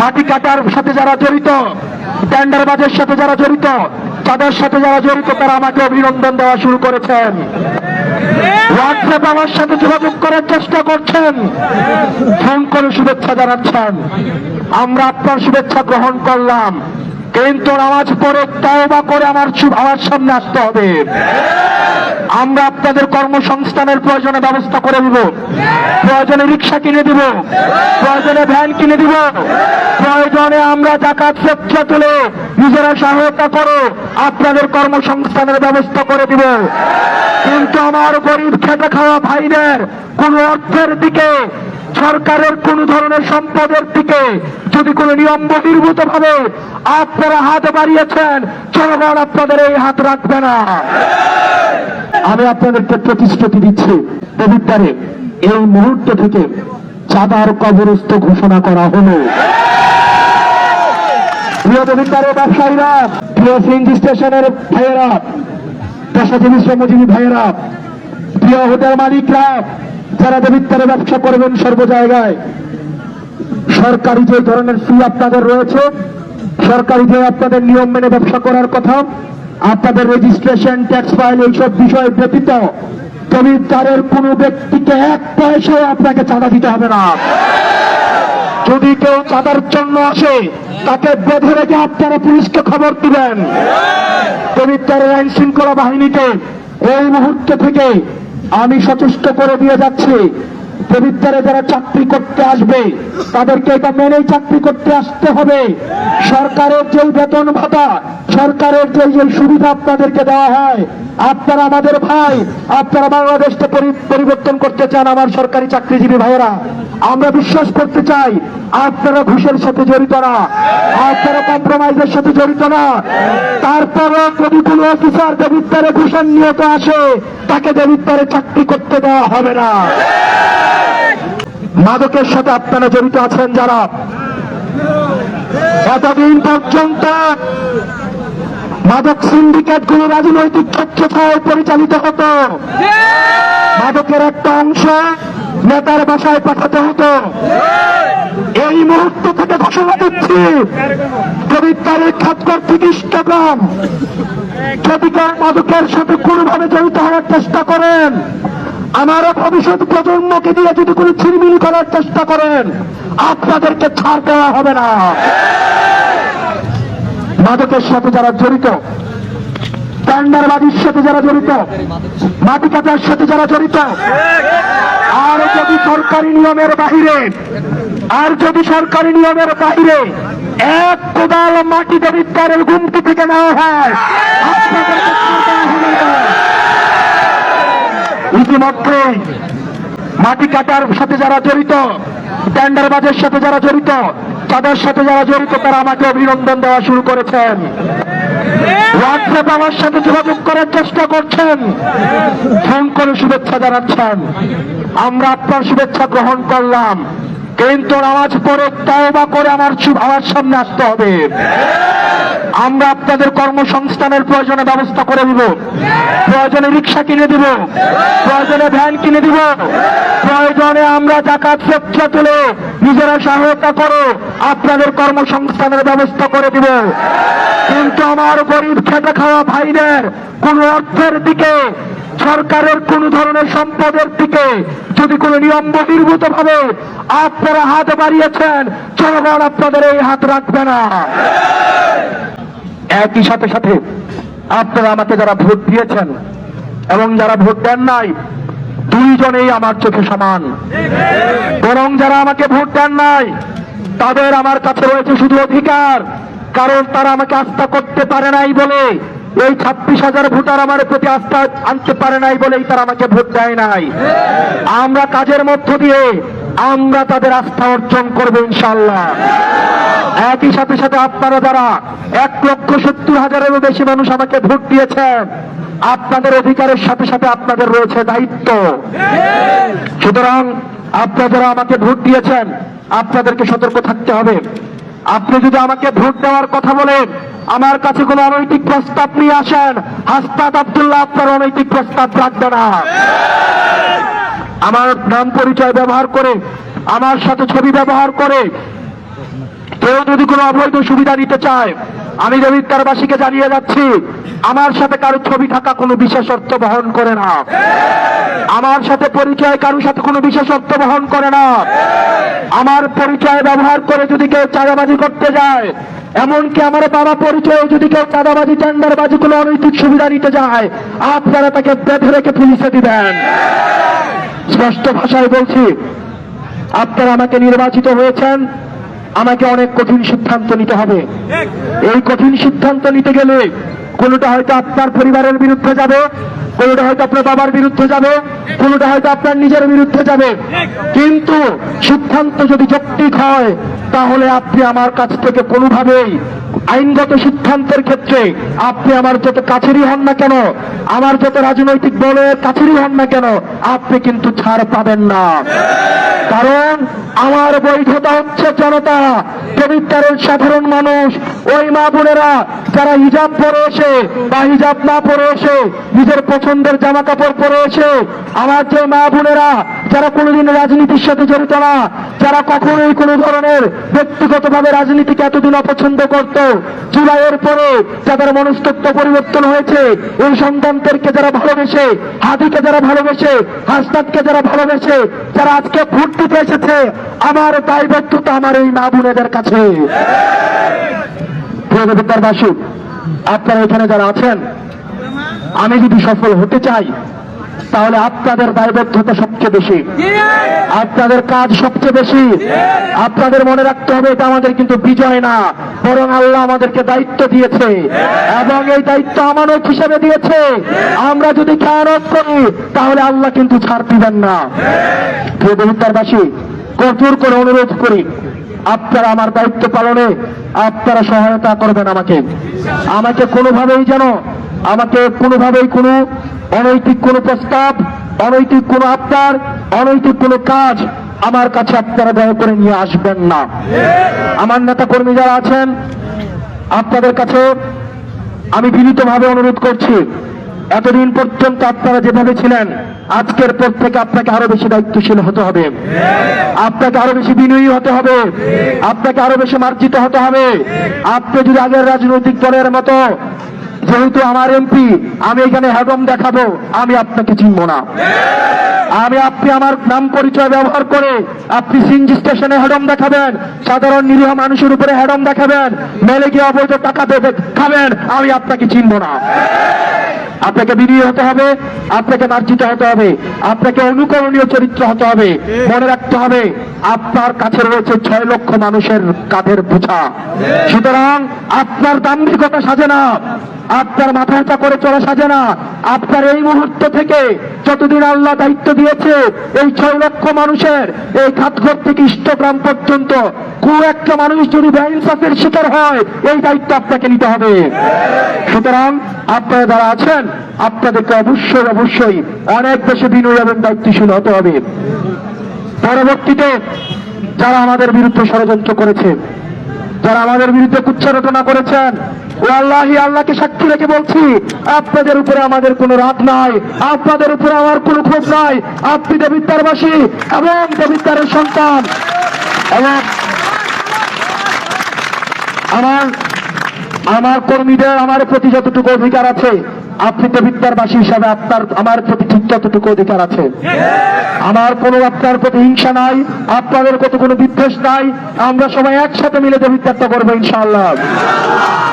মাটি কাটার সাথে যারা জড়িত, টেন্ডারবাজের সাথে যারা জড়িত, তাদের সাথে যারা জড়িত তারা আমাকে অভিনন্দন দেওয়া শুরু করেছেন। হোয়াটসঅ্যাপ আমার সাথে যোগাযোগ করার চেষ্টা করছেন, ফোন করে শুভেচ্ছা জানাচ্ছেন। আমরা আপনার শুভেচ্ছা গ্রহণ করলাম, কিন্তু নামাজ পড়ে তওবা করে আমার সামনে আসতে হবে। আমরা আপনাদের কর্মসংস্থানের প্রয়োজনে ব্যবস্থা করে দিব, প্রয়োজনে রিক্সা কিনে দিব, প্রয়োজনে ভ্যান কিনে দিব, প্রয়োজনে আমরা যাকাত ফিতরা তুলে নিজেরা সহায়তা করে আপনাদের কর্মসংস্থানের ব্যবস্থা করে দিব। কিন্তু আমার গরিব খেটে খাওয়া ভাইদের কোন অর্থের দিকে, সরকারের কোন ধরনের সম্পদের দিকে যদি কোন নিয়ম বহির্ভূত ভাবে আপনারা হাত বাড়িয়েছেন, জনগণ আপনাদের এই হাত রাখবে না। আমি আপনাদেরকে প্রতিশ্রুতি দিচ্ছি, পবিত্রে এই মুহূর্ত থেকে চাঁদার কবরস্থ ঘোষণা করা হলো। প্রিয় পবিত্রের ব্যবসায়ীরা, প্রিয় সিএনজি স্টেশনের ভাইয়েরা, পেশাজীবী শ্রমজীবী ভাইয়েরা, প্রিয় হোটেল মালিকরা, যারা পবিত্রে ব্যবসা করবেন সর্ব জায়গায়, সরকারি যে ধরনের ফি আপনাদের রয়েছে, সরকারি যে আপনাদের নিয়ম মেনে ব্যবসা করার কথা, আপনাদের রেজিস্ট্রেশন, ট্যাক্স ফাইল, এইসব বিষয় ব্যতীত পবিত্রের কোন ব্যক্তিকে এক পয়সাও আপনাকে চাঁদা দিতে হবে না। যদি কেউ চাঁদার জন্য আসে তাকে বেঁধে রেখে আপনারা পুলিশকে খবর দিবেন। পবিত্রের আইন শৃঙ্খলা বাহিনীকে এই মুহূর্ত থেকে আমি সচেষ্ট করে দিয়ে যাচ্ছি, পবিত্রে যারা চাকরি করতে আসবে তাদেরকে এটা মেনেই চাকরি করতে আসতে হবে। সরকারের যে বেতন ভাতা, সরকারের যে সুবিধা আপনাদেরকে দেওয়া হয়, আপনারা আমাদের ভাই, আপনারা বাংলাদেশকে পরিবর্তন করতে চান আমার সরকারি চাকরিজীবী ভাইয়েরা। আমরা বিশ্বাস করতে চাই আপনারা ঘুষের সাথে জড়িত না, আপনারা কম্প্রোমাইজের সাথে জড়িত না। তারপরও যদি কোন অফিসার দেবিত্বারে ঘুষের নিয়ত আসে, তাকে দেবিত্বারে চাকরি করতে দেওয়া হবে না। মাদকের সাথে আপনারা জড়িত আছেন যারা, এতদিন পর্যন্ত মাদক সিন্ডিকেট গুলো রাজনৈতিক ছত্রছায়ায় পরিচালিত হতো, মাদকের একটা অংশ নেতার বাসায় পাঠাতে হতো। এই মুহূর্ত থেকে ঘোষণা দিচ্ছি, পবিত্রের খাতকর চিকিৎসকগণ যদি কেউ মাদকের সাথে কোনোভাবে জড়িত হওয়ার চেষ্টা করেন, আমার ভবিষ্যৎ প্রজন্মকে দিয়ে যদি কোনো ছিনিমিনি করার চেষ্টা করেন, আপনাদেরকে ছাড় দেওয়া হবে না। মাদকের সাথে যারা জড়িত, টেন্ডারবাজির সাথে যারা জড়িত, মাটি কাটার সাথে যারা জড়িত, আর যদি সরকারি নিয়মের বাহিরে এক কোদাল মাটি পবিত্রের গুমটি থেকে নেওয়া হয়, আপনাদেরকে ছাড় দেওয়া হবে না। ইতিমধ্যে মাটি কাটার সাথে যারা জড়িত, টেন্ডারবাজের সাথে যারা জড়িত, তাদের সাথে যারা জড়িত তারা আমাকে অভিনন্দন দেওয়া শুরু করেছেন। হোয়াটসঅ্যাপ আমার সাথে যোগাযোগ করার চেষ্টা করছেন, ফোন করে শুভেচ্ছা জানাচ্ছেন। আমরা আপনার শুভেচ্ছা গ্রহণ করলাম, কিন্তু নামাজ পড়ে তওবা করে আমার সামনে আসতে হবে। আমরা আপনাদের কর্মসংস্থানের প্রয়োজনে ব্যবস্থা করে দিব, প্রয়োজনে রিক্সা কিনে দিব, প্রয়োজনে ভ্যান কিনে দিব, প্রয়োজনে আমরা যাকাত ফিতরা তুলে নিজেরা সহায়তা করে আপনাদের কর্মসংস্থানের ব্যবস্থা করে দিব। কিন্তু আমার গরিব খেটে খাওয়া ভাইদের কোন অর্থের দিকে, সরকারের কোন ধরনের সম্পদের দিকে যদি কোন নিয়ম বহির্ভূত ভাবে আপনারা হাত বাড়িয়েছেন, জনগণ আপনাদের এই হাত রাখবে না। একই সাথে সাথে আপনারা আমাকে যারা ভোট দিয়েছেন এবং যারা ভোট দেন নাই, দুইজনেই আমার চোখে সমান। বরং যারা আমাকে ভোট দেন নাই তাদের আমার কাছে রয়েছে শুধু অধিকার, কারণ তারা আমাকে আস্থা করতে পারে নাই বলে, এই 26,000 ভোটার আমার প্রতি আস্থা আনতে পারে নাই বলেই তারা আমাকে ভোট দেয় নাই। আমরা কাজের মধ্য দিয়ে আমরা তাদের আস্থা অর্জন করবো ইনশাআল্লাহ। একই সাথে সাথে আপনারা যারা 1,70,000-এরও বেশি মানুষ আমাকে ভোট দিয়েছেন, আপনাদের অধিকারের সাথে সাথে আপনাদের রয়েছে দায়িত্ব। সুতরাং আপনারা যারা আমাকে ভোট দিয়েছেন, আপনাদেরকে সতর্ক থাকতে হবে। আপনি যদি আমাকে ভোট দেওয়ার কথা বলেন, আমার কাছে কোনো অনৈতিক প্রস্তাব নিয়ে আসেন, হাসনাত আব্দুল্লাহ আপনার অনৈতিক প্রস্তাব রাখবে না। আমার নাম পরিচয় ব্যবহার করে, আমার সাথে ছবি ব্যবহার করে কেউ যদি কোনো অবৈধ সুবিধা নিতে চায়, আমি দেবিদ্বারবাসীকে জানিয়ে যাচ্ছি, আমার সাথে কারো ছবি থাকা কোনো বিশেষত্ব বহন করে না। আমার সাথে পরিচয় কারোর সাথে কোনো বিশেষত্ব বহন করে না। আমার পরিচয় ব্যবহার করে যদি কেউ চাঁদাবাজি করতে যায়, এমনকি আমার বাবা পরিচয়ে যদি কেউ চাঁদাবাজি টেন্ডারবাজি কোনো অনৈতিক সুবিধা নিতে যায়, আপনারা তাকে বেঁধে রেখে পুলিশে দিবেন। স্পষ্ট ভাষায় বলছি, আপনারা আমাকে নির্বাচিত হয়েছেন, আমাকে অনেক কঠিন সিদ্ধান্ত নিতে হবে। এই কঠিন সিদ্ধান্ত নিতে গেলে কোনোটা হয়তো আপনার পরিবারের বিরুদ্ধে যাবে, কোনোটা হয়তো আপনার বাবার বিরুদ্ধে যাবে, কোনোটা হয়তো আপনার নিজের বিরুদ্ধে যাবে, কিন্তু সিদ্ধান্ত যদি যৌক্তিক হয় তাহলে আপনি আমার কাছ থেকে কোনোভাবেই আইনগত সিদ্ধান্তের ক্ষেত্রে আপনি আমার যত কাছেরই হন না কেন, আমার যত রাজনৈতিক দলের কাছেরই হন না কেন, আপনি কিন্তু ছাড় পাবেন না। কারণ আমার বৈধতা হচ্ছে জনতা, দেবিদ্বারের সাধারণ মানুষ, ওই মা বোনেরা যারা হিজাব পরে এসে বা হিজাব না পরে এসে নিজের পছন্দের জামা কাপড় পরে এসে, আমার যে মা বোনেরা যারা কোনোদিন রাজনীতির সাথে জড়িত না, যারা কখনোই কোনো ধরনের ব্যক্তিগতভাবে রাজনীতিকে এতদিন অপছন্দ করত, জুলাইয়ের পরে যাদের মনস্তত্ত্ব পরিবর্তন হয়েছে, এই সন্তানদেরকে যারা ভালোবেসে, হাদিকে যারা ভালোবেসে, হাসনাতকে যারা ভালোবেসে, যারা আজকে ভোট দিতে এসেছে, আমার দায়বদ্ধতা আমার এই মা বোনেদের কাছে। প্রিয় দেবিদ্বারবাসী, আপনারা এখানে যারা আছেন, আমি যদি সফল হতে চাই তাহলে আপনাদের দায়বদ্ধতা সবচেয়ে বেশি, আপনাদের কাজ সবচেয়ে বেশি। আপনাদের মনে রাখতে হবে, এটা আমাদের কিন্তু বিজয় না, বরং আল্লাহ আমাদেরকে দায়িত্ব দিয়েছে এবং এই দায়িত্ব আমানত হিসেবে দিয়েছে। আমরা যদি খেয়ানত করি তাহলে আল্লাহ কিন্তু ছাড় দিবেন না। প্রিয় দেবিদ্বারবাসী, কঠোর করে অনুরোধ করি, আপনারা আমার দায়িত্ব পালনে আপনারা সহায়তা করবেন আমাকে কোনোভাবেই যেন কোনো অনৈতিক কোনো প্রস্তাব, অনৈতিক কোনো আবদার, অনৈতিক কোনো কাজ আমার কাছে আপনারা দয়া করে নিয়ে আসবেন না। আমার নেতা কর্মী যারা আছেন, আপনাদের কাছে আমি বিনীতভাবে অনুরোধ করছি, এতদিন পর্যন্ত আপনারা যেভাবে ছিলেন, আজকের পর থেকে আপনাকে আরো বেশি দায়িত্বশীল হতে হবে, আপনাকে আরো বেশি বিনয়ী হতে হবে, আপনাকে আরো বেশি মার্জিত হতে হবে। আপনি যদি আগের রাজনৈতিক দলের মতো, যেহেতু আমার এমপি, আমি এখানে হ্যাডম দেখাবো, আমি আপনাকে চিনব না। আপনি আমার নাম পরিচয় ব্যবহার করে আপনি সিএনজি স্টেশনে হ্যাডম দেখাবেন, সাধারণ নিরীহ মানুষের উপরে হ্যাডম দেখাবেন, মেলে গিয়ে অবৈধ টাকা খাবেন, আমি আপনাকে চিনব না। আপনাকে বিনয়ী হতে হবে, আপনাকে মার্জিত হতে হবে, আপনাকে অনুকরণীয় চরিত্র হতে হবে। মনে রাখতে হবে, আপনার কাছে রয়েছে 6 লক্ষ মানুষের কাঁধের বোঝা। সুতরাং আপনার দাম্ভিকতা সাজে না, আপনার মাথা উঁচা করে চলা সাজে না। আপনার এই মুহূর্ত থেকে যতদিন আল্লাহ দায়িত্ব দিয়েছে, এই 6 লক্ষ মানুষের এই ঘাটঘর থেকে ইষ্টগ্রাম পর্যন্ত কোন একটা মানুষ যদি বেইনসাফের শিকার হয়, এই দায়িত্ব আপনাকে নিতে হবে। সুতরাং আপনারা যারা আছেন, আপনাদেরকে অবশ্যই অনেক বেশি বিনয়ী এবং দায়িত্বশীল হতে হবে। পরবর্তীতে যারা আমাদের বিরুদ্ধে ষড়যন্ত্র করেছে, যারা আমাদের বিরুদ্ধে কুচ্ছারচনা করেছেন, ও আল্লাহকে সাক্ষী রেখে বলছি, আপনাদের উপরে আমাদের কোনো রাগ নাই, আপনাদের উপরে আমার কোনো ক্ষোভ নাই। আপনি দেবিদ্বারবাসী এবং দেবিদ্বারের সন্তান, এবং আমার কর্মীদের আমার প্রতি যতটুকু অধিকার আছে, আপনি দেবিদ্বারবাসী হিসাবে আমার প্রতি ঠিক ততটুকু অধিকার আছে। আমার কোনো আপনার প্রতি হিংসা নাই, আপনাদের প্রতি কোনো বিদ্বেষ নাই। আমরা সবাই একসাথে মিলে দেবিদ্বারটা করবো ইনশাআল্লাহ।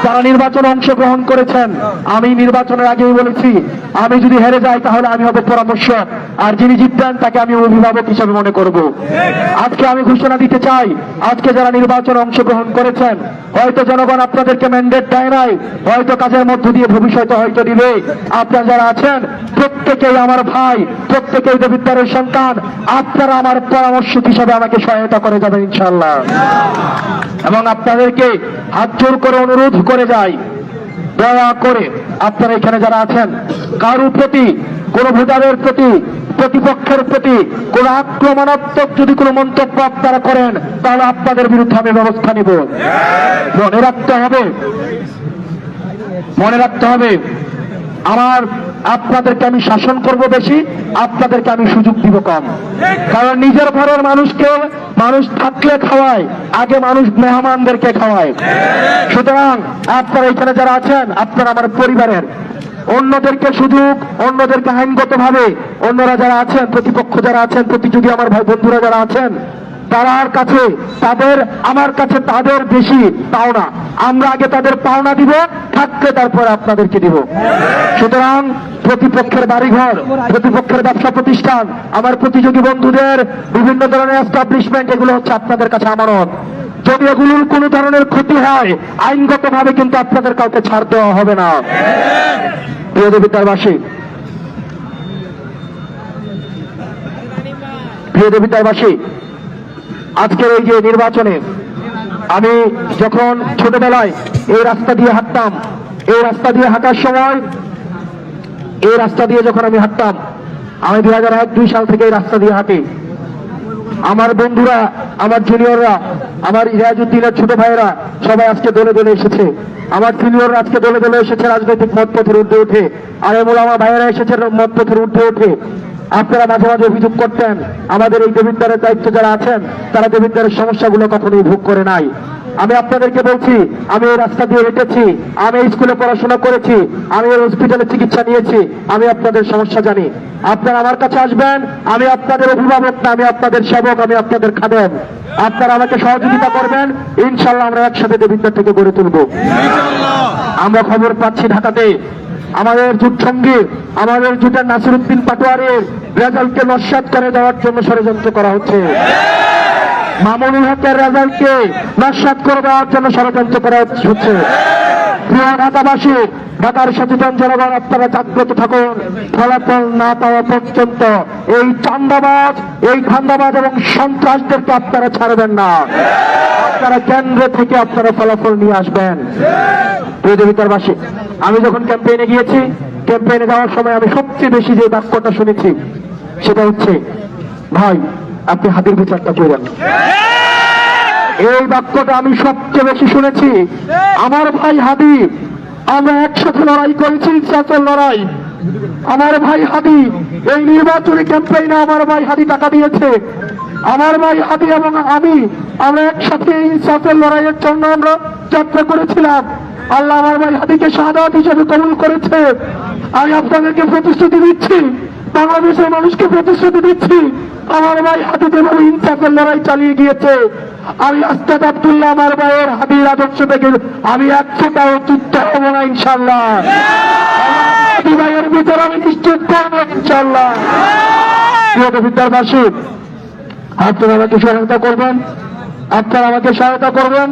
যারা নির্বাচনে অংশগ্রহণ করেছেন, আমি নির্বাচনের আগেই বলেছি, আমি যদি হেরে যাই তাহলে আমি হব পরামর্শক, আর যিনি জিতবেন তাকে আমি অভিভাবক হিসেবে মনে করব। আজকে আমি ঘোষণা দিতে চাই, আজকে যারা নির্বাচনে অংশগ্রহণ করেছেন, হয়তো জনগণ আপনাদেরকে ম্যান্ডেট দেয় নাই, হয়তো কাজের মধ্য দিয়ে ভবিষ্যতে হয়তো দিবে। আপনারা যারা আছেন প্রত্যেকেই আমার ভাই, প্রত্যেকেই দেবিদ্বারের সন্তান। আপনারা আমার পরামর্শক হিসাবে আমাকে সহায়তা করে যাবেন ইনশাআল্লাহ। এবং আপনাদেরকে হাত জোর করে অনুরোধ করে যাই, দয়া করে আপনারা এখানে যারা আছেন, কারোর প্রতি, কোন ভোটারের প্রতি, প্রতিপক্ষের প্রতি কোন আক্রমণাত্মক যদি কোনো মন্তব্য আপনারা করেন, তাহলে আপনাদের বিরুদ্ধে আমি ব্যবস্থা নিব। মনে রাখতে হবে আমার আপনাদেরকে আমি শাসন করব বেশি, আপনাদেরকে আমি সুযোগ দিব কম। কারণ নিজের ঘরের মানুষকে মানুষ থাকলে খাওয়ায়, আগে মানুষ মেহমানদেরকে খাওয়ায়। সুতরাং আপনারা এখানে যারা আছেন, আপনারা আমার পরিবারের, অন্যদেরকে সুযোগ, অন্যদেরকে আইনগতভাবে, অন্যরা যারা আছেন, প্রতিপক্ষ যারা আছেন, প্রতিযোগী আমার ভাই বন্ধুরা যারা আছেন, তার কাছে তাদের, আমার কাছে তাদের বেশি পাওনা। আমরা আগে তাদের পাওনা দিব, থাকলে তারপরে আপনাদেরকে দিব। সুতরাং প্রতিপক্ষের বাড়িঘর, প্রতিপক্ষের ব্যবসা প্রতিষ্ঠান, আমার প্রতিযোগী বন্ধুদের বিভিন্ন ধরনের এস্টাবলিশমেন্ট, এগুলো হচ্ছে আপনাদের কাছে আমানত। যদি এগুলোর কোনো ধরনের ক্ষতি হয়, আইনগতভাবে কিন্তু আপনাদের কাউকে ছাড় দেওয়া হবে না। প্রিয় দেবিদ্বারবাসী, প্রিয় দেবিদ্বারবাসী, আজকের এই যে নির্বাচনে আমি যখন ছোটবেলায় এই রাস্তা দিয়ে হাঁটতাম, এই রাস্তা দিয়ে হাঁটার সময়, এই রাস্তা দিয়ে যখন আমি হাঁটতাম, আমি 2001-2 সাল থেকে এই রাস্তা দিয়ে হাঁটি। আমার বন্ধুরা, আমার জুনিয়ররা, আমার রিয়াজউদ্দিনের ছোট ভাইয়েরা সবাই আজকে দলে দলে এসেছে। আমার সিনিয়ররা আজকে দলে দলে এসেছে রাজনৈতিক মতপথের ঊর্ধ্বে উঠে, আর এমন আমার ভাইয়েরা এসেছে মতপথের ঊর্ধ্বে উঠে। আপনারা মাঝে মাঝে অভিযোগ করতেন আমাদের এই দেবিদ্বারের দায়িত্ব যারা আছেন, তারা দেবিদ্বারের সমস্যাগুলো কখনোই ভোগ করে নাই। আমি আপনাদেরকে বলছি, আমি এই রাস্তা দিয়ে হেঁটেছি, আমি এই স্কুলে পড়াশোনা করেছি, আমি এই হসপিটালে চিকিৎসা নিয়েছি, আমি আপনাদের সমস্যা জানি। আপনারা আমার কাছে আসবেন, আমি আপনাদের অভিভাবক না, আমি আপনাদের সেবক, আমি আপনাদের খাদেম। আপনারা আমাকে সহযোগিতা করবেন, ইনশাল্লাহ আমরা একসাথে দেবিদ্বার থেকে গড়ে তুলব। আমরা খবর পাচ্ছি ঢাকাতে আমাদের জোট সঙ্গী, আমাদের জোটের নাসিরউদ্দিন পাটোয়ারির রেজাল্টকে নস্যাৎ করে দেওয়ার জন্য ষড়যন্ত্র করা হচ্ছে। মামুনুল হকের রেজাল্টকে নস্যাৎ করে দেওয়ার জন্য ষড়যন্ত্র করা হচ্ছে। প্রিয় ঢাকাবাসী, ঢাকার সচেতন জনগণ, আপনারা জাগ্রত থাকুন। ফলাফল না পাওয়া পর্যন্ত এই চাঁদাবাজ, এই ধান্দাবাজ এবং সন্ত্রাসদেরকে আপনারা ছাড়বেন না। আপনারা কেন্দ্র থেকে আপনারা ফলাফল নিয়ে আসবেন। প্রিয় দেবিদ্বারবাসী, আমি যখন ক্যাম্পেইনে গিয়েছি, ক্যাম্পেইনে যাওয়ার সময় আমি সবচেয়ে বেশি যে বাক্যটা শুনেছি সেটা হচ্ছে, ভাই আপনি হাতির বিচারটা করেন। এই বাক্যটা আমি সবচেয়ে বেশি শুনেছি। আমার ভাই হাদি, আমরা একসাথে লড়াই করেছি, ইনসাফের লড়াই। আমার ভাই হাদি এই নির্বাচনী ক্যাম্পেইনে আমার ভাই হাদি টাকা দিয়েছে। আমার ভাই হাদি এবং আমরা একসাথে ইনসাফের লড়াইয়ের জন্য আমরা যাত্রা করেছিলাম। আল্লাহ আমার ভাই হাদিকে শাহাদাত হিসেবে কবুল করেছে। আমি আপনাদেরকে প্রতিশ্রুতি দিচ্ছি, বাংলাদেশের মানুষকে প্রতিশ্রুতি দিচ্ছি, আমার ভাই হাদি যেভাবে ইনসাফের লড়াই চালিয়ে গিয়েছে, আমি আস্তাদ আব্দুল্লাহ আমার ভাইয়ের হাদির আদর্শ থেকে আমি 100টাও তুচ্ছ হব না ইনশাল্লাহ। হাদি ভাইয়ের ভিতর আমি নিশ্চিত করবো ইনশাল্লাহ। প্রিয় দেবিদ্বারবাসী, আপনারা আমাকে সহায়তা করবেন, আপনারা আমাকে সহায়তা করবেন।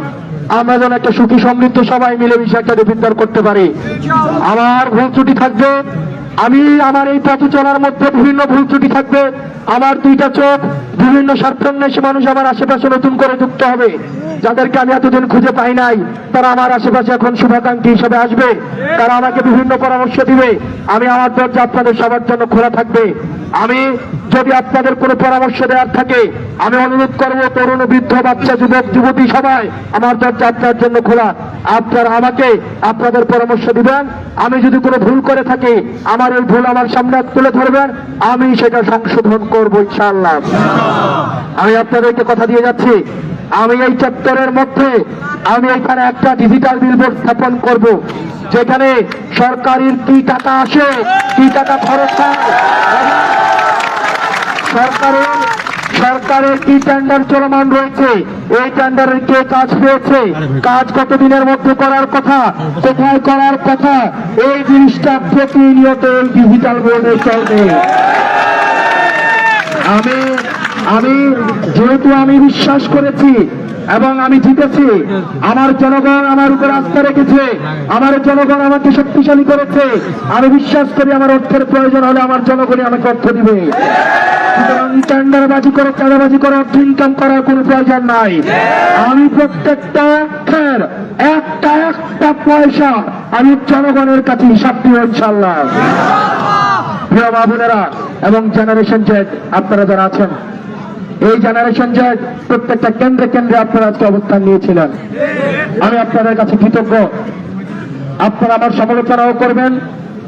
আমরা যেন একটা সুখী সমৃদ্ধ সবাই মিলেমিশে একটা দেবিদ্বার করতে পারি। আমার ভুল ত্রুটি থাকবে, আমি আমার এই পথ চলার মধ্যে বিভিন্ন ভুল ত্রুটি থাকবে। আমার দুইটা চোখ, বিভিন্ন স্বার্থান্বেষী মানুষ আমার আশেপাশে নতুন করে যুক্ত হবে, যাদেরকে আমি এতদিন খুঁজে পাই নাই। তারা আমার আশেপাশে এখন শুভাকাঙ্ক্ষী হিসেবে আসবে, তারা আমাকে বিভিন্ন পরামর্শ দিবে। আমি আমার দরজা আপনাদের সবার জন্য খোলা থাকবে। আমি যদি আপনাদের কোনো পরামর্শ দেওয়ার থাকে, আমি অনুরোধ করবো, তরুণ, বৃদ্ধ, বাচ্চা, যুবক, যুবতী সবাই, আমার দরজা আপনার জন্য খোলা। আপনারা আমাকে আপনাদের পরামর্শ দিবেন। আমি যদি কোনো ভুল করে থাকি, আমার এই ভুল আমার সামনে তুলে ধরবেন, আমি সেটা সংশোধন করবো ইনশাআল্লাহ। আমি আপনাদেরকে কথা দিয়ে যাচ্ছি, আমি এই চত্বরের মধ্যে আমি এখানে একটা ডিজিটাল বিলবোর্ড স্থাপন করব, যেখানে সরকারের কি টাকা আসে, কি টাকা খরচ হয়, সরকারের কি টেন্ডার চলমান রয়েছে, এই টেন্ডারের কে কাজ পেয়েছে, কাজ কতদিনের মধ্যে করার কথা, কোথায় করার কথা, এই জিনিসটা প্রতিনিয়ত এই ডিজিটাল বোর্ডে চলবে। আমি যেহেতু আমি বিশ্বাস করেছি এবং আমি জিতেছি, আমার জনগণ আমার উপর আস্থা রেখেছে, আমার জনগণ আমাকে শক্তিশালী করেছে, আমি বিশ্বাস করি আমার অর্থের প্রয়োজন হলে আমার জনগণই আমাকে অর্থ দিবে। সুতরাং টেন্ডারবাজি করে, চাঁদাবাজি করে অর্থ ইনকাম করার কোনো প্রয়োজন নাই। আমি প্রত্যেকটা একটা পয়সা আমি জনগণের কাছে হিসাব দিব ইনশাআল্লাহ। প্রিয় মা বোনেরা এবং জেনারেশন জেড আপনারা যারা আছেন, এই জেনারেশন জেড প্রত্যেকটা কেন্দ্রে কেন্দ্রে আপনারা আজকে অবস্থান নিয়েছিলেন, আমি আপনাদের কাছে কৃতজ্ঞ। আপনারা আমার সমালোচনাও করবেন,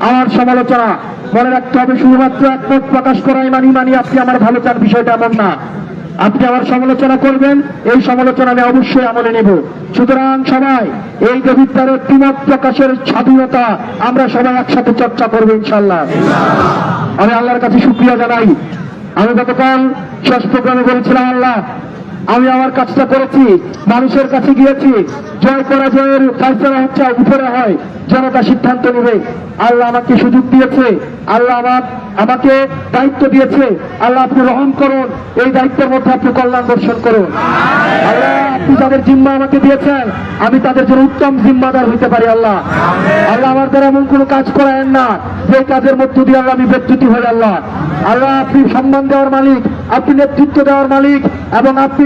আমার সমালোচনা মনে রাখতে হবে শুধুমাত্র একমত প্রকাশ করাই মানি আপনি আমার ভালো চান, বিষয়টা এমন না। আপনি আমার সমালোচনা করবেন, এই সমালোচনা আমি অবশ্যই আমলে নেব। সুতরাং সবাই এই দেবিদ্বারের দ্বিমত প্রকাশের স্বাধীনতা আমরা সবাই একসাথে চর্চা করবো ইনশাল্লাহ। আমি আল্লাহর কাছে শুকরিয়া জানাই। আমি গতকাল শেষ প্রোগ্রামে বলেছিলাম, আল্লাহ আমি আমার কাজটা করেছি, মানুষের কাছে গিয়েছি, জয় পরাজয়ের ফয়সালা হচ্ছে উপরে হয়, জনতা সিদ্ধান্ত নেবে। আল্লাহ আমাকে সুযোগ দিয়েছে, আল্লাহ আমাকে দায়িত্ব দিয়েছে। আল্লাহ আপনি রহম করুন, এই দায়িত্বের মধ্যে আপনি কল্যাণ দর্শন করুন। আল্লাহ আপনি যাদের জিম্মা আমাকে দিয়েছেন, আমি তাদের জন্য উত্তম জিম্মাদার হইতে পারি। আল্লাহ আমার দ্বারা এমন কোনো কাজ করায়েন না যে কাজের মধ্য দিয়ে আল্লাহ আমি বিচ্যুতি হই। আল্লাহ আপনি সম্মান দেওয়ার মালিক, আপনি নেতৃত্ব দেওয়ার মালিক, এবং আপনি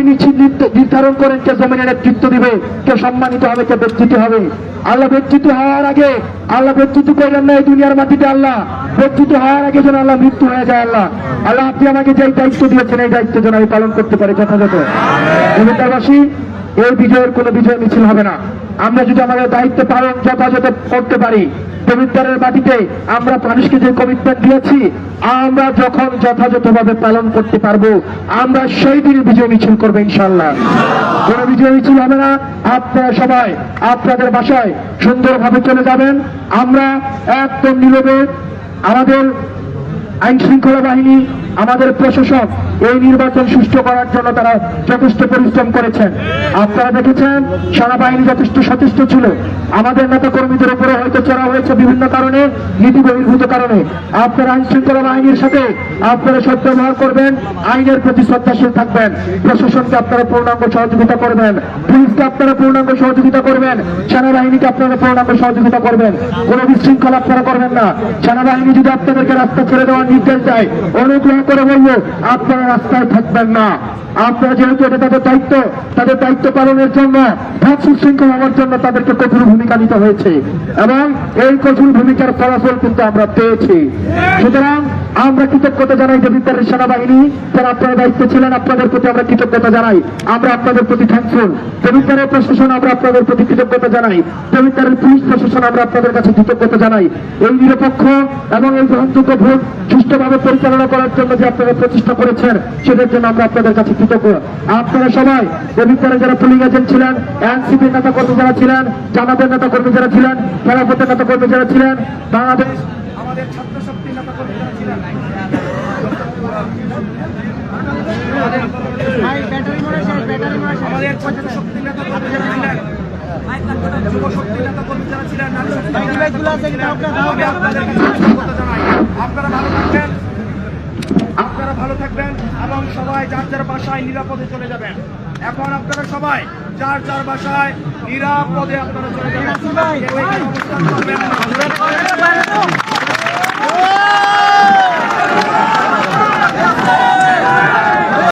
নির্ধারণ করেন কে জমিনে নেতৃত্ব দিবে, কে সম্মানিত হবে, কে বিচ্যুতি হবে। আল্লাহ বিচ্যুতি হওয়ার আগে আল্লাহ বিচ্যুতি করলেন না এই দুনিয়ার মাটিতে। আল্লাহ বিচ্যুতি হওয়ার আগে যেন আল্লাহ মৃত্যু হয়ে যায়। আল্লাহ আপনি আমাকে যে দায়িত্ব দিয়েছেন, এই দায়িত্ব যেন আমি পালন করতে পারি যথাযথ। দেবিদ্বারবাসী, এই বিজয়ের কোনো বিজয় মিছিল হবে না। আমরা যদি আমাদের দায়িত্ব পালন যথাযথ করতে পারি, দেবিদ্বারের মাটিতে আমরা মানুষকে যে কমিটমেন্ট দিয়েছি, আমরা যখন যথাযথভাবে পালন করতে পারবো, আমরা সেই দিনে বিজয় মিছিল করবো ইনশাল্লাহ। কোন বিজয় মিছিল হবে না। আপনারা সবাই আপনাদের বাসায় সুন্দরভাবে চলে যাবেন। আমরা একদম নীরবে আমাদের আইন শৃঙ্খলা বাহিনী, আমাদের প্রশাসন এই নির্বাচন সুষ্ঠু করার জন্য তারা যথেষ্ট পরিশ্রম করেছেন। আপনারা দেখেছেন সেনাবাহিনী যথেষ্ট সচেষ্ট ছিল। আমাদের নেতা কর্মীদের উপরে হয়তো চড়া হয়েছে বিভিন্ন কারণে, নীতি বহির্ভূত কারণে। আপনারা আইন শৃঙ্খলা বাহিনীর সাথে আপনারা সদ্ব্যবহার করবেন, আইনের প্রতি শ্রদ্ধাশীল থাকবেন, প্রশাসনকে আপনারা পূর্ণাঙ্গ সহযোগিতা করবেন, পুলিশকে আপনারা পূর্ণাঙ্গ সহযোগিতা করবেন, সেনাবাহিনীকে আপনারা পূর্ণাঙ্গ সহযোগিতা করবেন। কোন বিশৃঙ্খলা আপনারা করবেন না। সেনাবাহিনী যদি আপনাদেরকে রাস্তা ছেড়ে দেওয়ার নির্দেশ দেয়, অনুগ্রহ করে বলবো আপনারা রাস্তায় থাকবেন না। আপনারা যেহেতু এটা তাদের দায়িত্ব পালনের জন্য, ঢাক সুশৃঙ্খলা হওয়ার জন্য তাদেরকে কঠোর ভূমিকা নিতে হয়েছে, এবং এই কঠোর ভূমিকার ফলাফল কিন্তু আমরা পেয়েছি। সুতরাং আমরা কৃতজ্ঞতা জানাই দেবিদ্বারের সেনাবাহিনী, যারা আপনারা দায়িত্ব ছিলেন, আপনাদের প্রতি আমরা কৃতজ্ঞতা জানাই। আমরা আপনাদের প্রতি থ্যাঙ্কফুল। দেবিদ্বারের প্রশাসন আমরা আপনাদের প্রতি কৃতজ্ঞতা জানাই। দেবিদ্বারের পুলিশ প্রশাসন আমরা আপনাদের কাছে কৃতজ্ঞতা জানাই। এই নিরপেক্ষ এবং এই গ্রহণযোগ্য ভোট সুষ্ঠুভাবে পরিচালনা করার জন্য যে আপনারা প্রচেষ্টা করেছেন, সেটার জন্য আমরা আপনাদের কাছে কৃতজ্ঞ। আপনারা সবাই দেবিদ্বারে যারা পুলিং এজেন্ট ছিলেন, এনসিপির নেতা কর্মী যারা ছিলেন, জামাতের নেতা কর্মী যারা ছিলেন, খেলাফতের নেতা কর্মী যারা ছিলেন, বাংলাদেশ আমাদের ছাত্র শক্তির নেতা কর্মী যারা ছিলেন, আমাদের ছাত্র শক্তির নেতা কর্মী যারা ছিলেন, যুব শক্তির নেতা কর্মী যারা ছিলেন, নারী শক্তির নেতা কর্মী ছিলেন, আমি আপনাদের কাছে কৃতজ্ঞতা জানাই। আপনারা ভালো থাকবেন এবং সবাই যার যার বাসায় নিরাপদে চলে যাবেন। এখন আপনারা সবাই যার যার বাসায় নিরাপদে আপনারা চলে যাবেন।